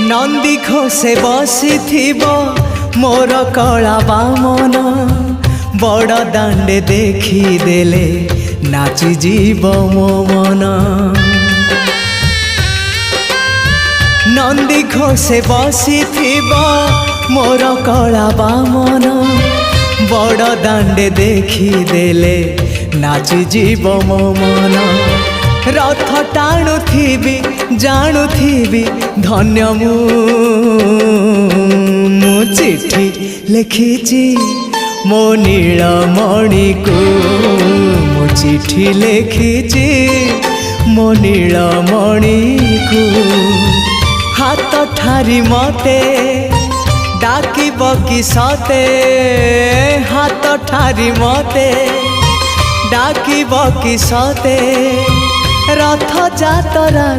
नंदी घोषे बसी मोर कला बामन बड़ दांडे देखी देले नाची जीव मो मन। नंदी घोषे बसी मोर कला बामन बड़ दांडे देखी देले नाची जीव मो मन। रथ टाणुथिबी जाणुथिबी धन्य मु चिट्ठी लिखिची मो नीलमणि को मु चिट्ठी लिखिची मो नीलमणि को। हाथ ठारी मते डाकिब कि सते हाथ ठारी मते डाकिब कि सते रथ जातरा